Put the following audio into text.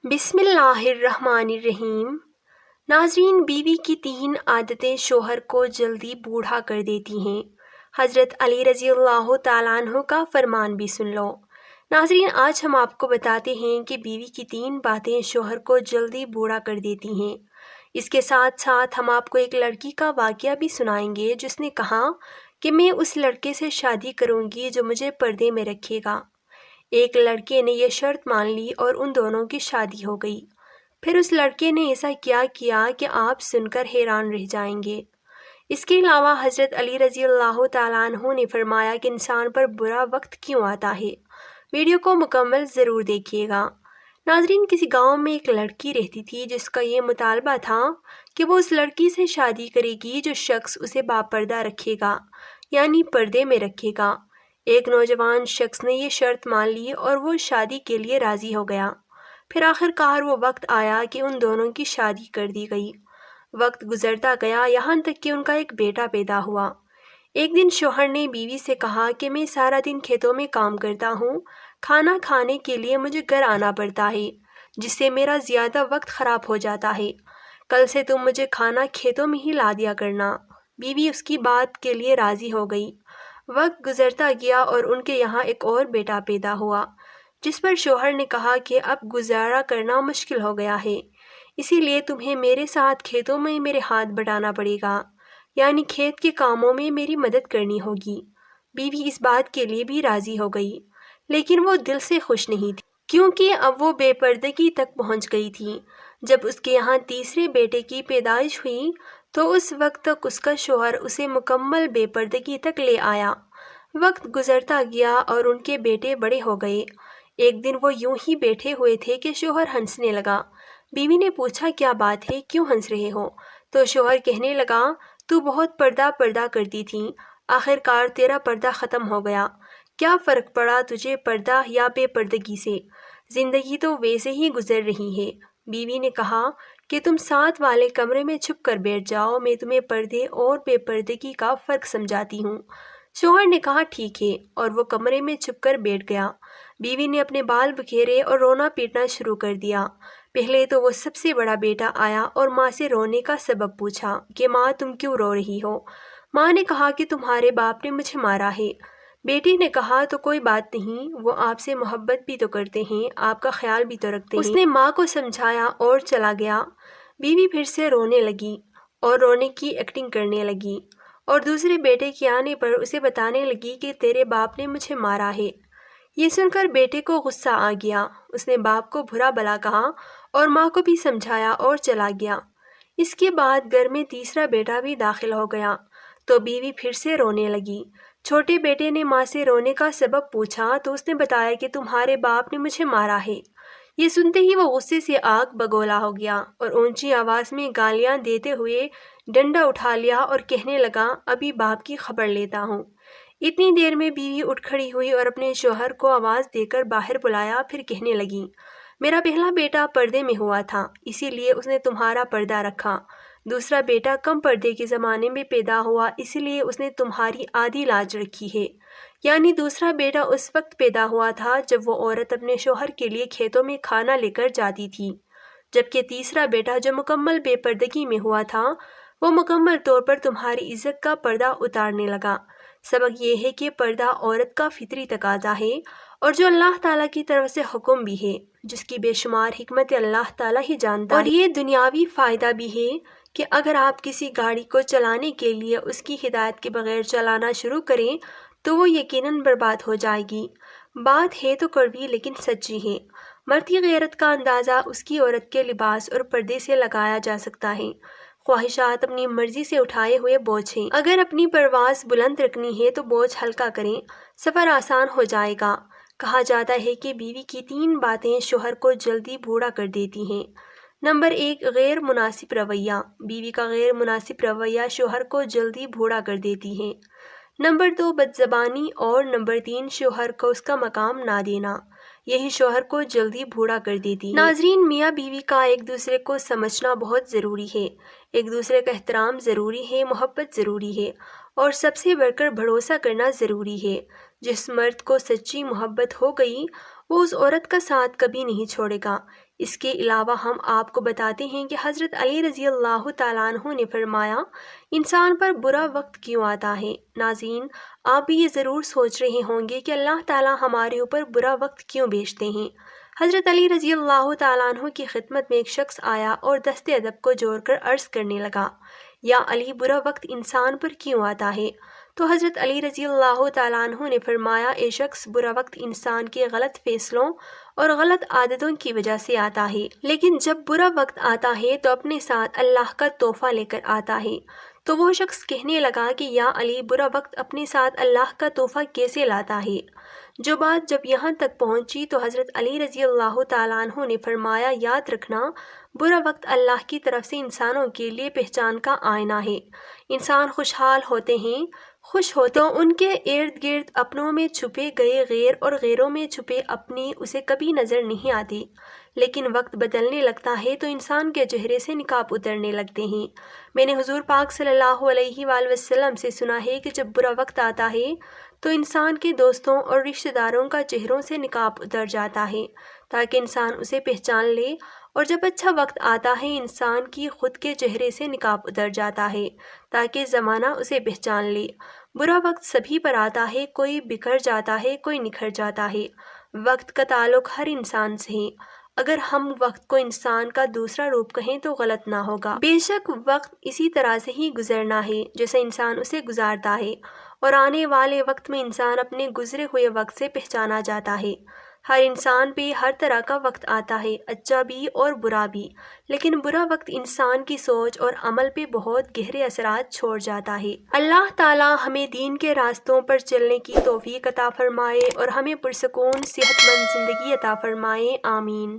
बिस्मिल्लाहिर्रहमानिर्रहीम। नाजरीन, बीवी की 3 आदतें शोहर को जल्दी बूढ़ा कर देती हैं। हज़रत अली रज़ी अल्लाह तआला अन्हु का फरमान भी सुन लो। नाजरीन, आज हम आपको बताते हैं कि बीवी की 3 बातें शोहर को जल्दी बूढ़ा कर देती हैं। इसके साथ साथ हम आपको एक लड़की का वाक़या भी सुनाएंगे जिसने कहा कि मैं उस लड़के से शादी करूँगी जो मुझे पर्दे में रखेगा। एक लड़के ने यह शर्त मान ली और उन दोनों की शादी हो गई। फिर उस लड़के ने ऐसा क्या किया कि आप सुनकर हैरान रह जाएंगे। इसके अलावा हज़रत अली रज़ी अल्लाह तआला अन्हु ने फरमाया कि इंसान पर बुरा वक्त क्यों आता है। वीडियो को मुकम्मल ज़रूर देखिएगा। नाजरीन, किसी गांव में एक लड़की रहती थी जिसका ये मुतालबा था कि वो उस लड़की से शादी करेगी जो शख्स उसे बापर्दा रखेगा, यानी पर्दे में रखेगा। एक नौजवान शख्स ने यह शर्त मान ली और वो शादी के लिए राज़ी हो गया। फिर आखिरकार वो वक्त आया कि उन दोनों की शादी कर दी गई। वक्त गुजरता गया, यहाँ तक कि उनका एक बेटा पैदा हुआ। एक दिन शौहर ने बीवी से कहा कि मैं सारा दिन खेतों में काम करता हूँ, खाना खाने के लिए मुझे घर आना पड़ता है, जिससे मेरा ज़्यादा वक्त ख़राब हो जाता है। कल से तुम मुझे खाना खेतों में ही ला दिया करना। बीवी उसकी बात के लिए राज़ी हो गई। वक्त गुजरता गया और उनके यहाँ एक और बेटा पैदा हुआ, जिस पर शौहर ने कहा कि अब गुजारा करना मुश्किल हो गया है, इसीलिए तुम्हें मेरे साथ खेतों में मेरे हाथ बटाना पड़ेगा, यानी खेत के कामों में मेरी मदद करनी होगी। बीवी इस बात के लिए भी राज़ी हो गई, लेकिन वो दिल से खुश नहीं थी, क्योंकि अब वो बेपर्दगी तक पहुंच गई थी। जब उसके यहाँ तीसरे बेटे की पैदाइश हुई तो उस वक्त तक उसका शौहर उसे मुकम्मल बेपर्दगी तक ले आया। वक्त गुजरता गया और उनके बेटे बड़े हो गए। एक दिन वो यूं ही बैठे हुए थे कि शौहर हंसने लगा। बीवी ने पूछा, क्या बात है, क्यों हंस रहे हो? तो शौहर कहने लगा, तू बहुत पर्दा करती थी, आखिरकार तेरा पर्दा ख़त्म हो गया। क्या फ़र्क पड़ा तुझे पर्दा या बेपर्दगी से? ज़िंदगी तो वैसे ही गुजर रही है। बीवी ने कहा कि तुम साथ वाले कमरे में छुप कर बैठ जाओ, मैं तुम्हें पर्दे और बेपर्दगी का फ़र्क समझाती हूँ। शौहर ने कहा, ठीक है, और वो कमरे में छुप कर बैठ गया। बीवी ने अपने बाल बिखेरे और रोना पीटना शुरू कर दिया। पहले तो वो सबसे बड़ा बेटा आया और माँ से रोने का सबब पूछा कि माँ, तुम क्यों रो रही हो? माँ ने कहा कि तुम्हारे बाप ने मुझे मारा है। बेटी ने कहा, तो कोई बात नहीं, वो आपसे मोहब्बत भी तो करते हैं, आपका ख्याल भी तो रखते हैं। उसने माँ को समझाया और चला गया। बीवी फिर से रोने लगी और रोने की एक्टिंग करने लगी और दूसरे बेटे के आने पर उसे बताने लगी कि तेरे बाप ने मुझे मारा है। ये सुनकर बेटे को गुस्सा आ गया। उसने बाप को बुरा भला कहा और माँ को भी समझाया और चला गया। इसके बाद घर में तीसरा बेटा भी दाखिल हो गया तो बीवी फिर से रोने लगी। छोटे बेटे ने माँ से रोने का सबब पूछा तो उसने बताया कि तुम्हारे बाप ने मुझे मारा है। ये सुनते ही वो गुस्से से आग बगोला हो गया और ऊंची आवाज़ में गालियाँ देते हुए डंडा उठा लिया और कहने लगा, अभी बाप की खबर लेता हूँ। इतनी देर में बीवी उठ खड़ी हुई और अपने शौहर को आवाज़ देकर बाहर बुलाया। फिर कहने लगी, मेरा पहला बेटा पर्दे में हुआ था, इसीलिए उसने तुम्हारा पर्दा रखा। दूसरा बेटा कम पर्दे के ज़माने में पैदा हुआ, इसीलिए उसने तुम्हारी आधी लाज रखी है। यानी दूसरा बेटा उस वक्त पैदा हुआ था जब वो औरत अपने शौहर के लिए खेतों में खाना लेकर जाती थी, जबकि तीसरा बेटा जो मुकम्मल बेपर्दगी में हुआ था वो मुकम्मल तौर पर तुम्हारी इज्जत का पर्दा उतारने लगा। सबक ये है कि पर्दा औरत का फितरी तकाजा है और जो अल्लाह ताला की तरफ से हुक्म भी है, जिसकी बेशुमार हिकमत अल्लाह ताला ही जानता है। और ये दुनियावी फ़ायदा भी है कि अगर आप किसी गाड़ी को चलाने के लिए उसकी हिदायत के बगैर चलाना शुरू करें तो वो यकीनन बर्बाद हो जाएगी। बात है तो कड़वी लेकिन सच्ची है। मर्द की गैरत का अंदाज़ा उसकी औरत के लिबास और पर्दे से लगाया जा सकता है। ख्वाहिशात अपनी मर्जी से उठाए हुए बोझ हैं। अगर अपनी परवाज़ बुलंद रखनी है तो बोझ हल्का करें, सफ़र आसान हो जाएगा। कहा जाता है कि बीवी की 3 बातें शौहर को जल्दी बूढ़ा कर देती हैं। नंबर 1, गैर मुनासिब रवैया। बीवी का गैर मुनासिब रवैया शौहर को जल्दी बूढ़ा कर देती है। नंबर 2, बदज़बानी। और नंबर 3, शौहर को उसका मकाम ना देना। यही शौहर को जल्दी बूढ़ा कर देती है। नाजरीन, मियाँ बीवी का एक दूसरे को समझना बहुत ज़रूरी है। एक दूसरे का एहतराम ज़रूरी है, मोहब्बत ज़रूरी है और सबसे बढ़कर भरोसा करना ज़रूरी है। जिस मर्द को सच्ची मोहब्बत हो गई वो उस औरत का साथ कभी नहीं छोड़ेगा। اس کے علاوہ ہم آپ کو بتاتے ہیں کہ حضرت علی رضی اللہ تعالیٰ عنہ نے فرمایا، انسان پر برا وقت کیوں آتا ہے؟ ناظرین، آپ بھی یہ ضرور سوچ رہے ہوں گے کہ اللہ تعالیٰ ہمارے اوپر برا وقت کیوں بھیجتے ہیں۔ حضرت علی رضی اللہ تعالیٰ عنہ کی خدمت میں ایک شخص آیا اور دست ادب کو جوڑ کر عرض کرنے لگا، یا علی، برا وقت انسان پر کیوں آتا ہے؟ تو حضرت علی رضی اللہ تعالیٰ عنہ نے فرمایا، اے شخص، برا وقت انسان کے غلط فیصلوں اور غلط عادتوں کی وجہ سے آتا ہے، لیکن جب برا وقت آتا ہے تو اپنے ساتھ اللہ کا تحفہ لے کر آتا ہے۔ تو وہ شخص کہنے لگا کہ یا علی، برا وقت اپنے ساتھ اللہ کا تحفہ کیسے لاتا ہے؟ جو بات جب یہاں تک پہنچی تو حضرت علی رضی اللہ تعالیٰ عنہ نے فرمایا، یاد رکھنا، برا وقت اللہ کی طرف سے انسانوں کے لیے پہچان کا آئینہ ہے۔ انسان خوشحال ہوتے ہیں، خوش ہوتے تو ان کے ارد گرد اپنوں میں چھپے گئے غیر اور غیروں میں چھپے اپنے اسے کبھی نظر نہیں آتے، لیکن وقت بدلنے لگتا ہے تو انسان کے چہرے سے نقاب اترنے لگتے ہیں۔ میں نے حضور پاک صلی اللہ علیہ وآلہ وسلم سے سنا ہے کہ جب برا وقت آتا ہے تو انسان کے دوستوں اور رشتہ داروں کا چہروں سے نقاب اتر جاتا ہے تاکہ انسان اسے پہچان لے، اور جب اچھا وقت آتا ہے انسان کی خود کے چہرے سے نقاب اتر جاتا ہے تاکہ زمانہ اسے پہچان لے۔ برا وقت سبھی پر آتا ہے، کوئی بکھر جاتا ہے، کوئی نکھر جاتا ہے۔ وقت کا تعلق ہر انسان سے ہے۔ اگر ہم وقت کو انسان کا دوسرا روپ کہیں تو غلط نہ ہوگا۔ بے شک وقت اسی طرح سے ہی گزرنا ہے جیسے انسان اسے گزارتا ہے، اور آنے والے وقت میں انسان اپنے گزرے ہوئے وقت سے پہچانا جاتا ہے۔ ہر انسان پہ ہر طرح کا وقت آتا ہے، اچھا بھی اور برا بھی، لیکن برا وقت انسان کی سوچ اور عمل پہ بہت گہرے اثرات چھوڑ جاتا ہے۔ اللہ تعالیٰ ہمیں دین کے راستوں پر چلنے کی توفیق عطا فرمائے اور ہمیں پرسکون صحت مند زندگی عطا فرمائے، آمین۔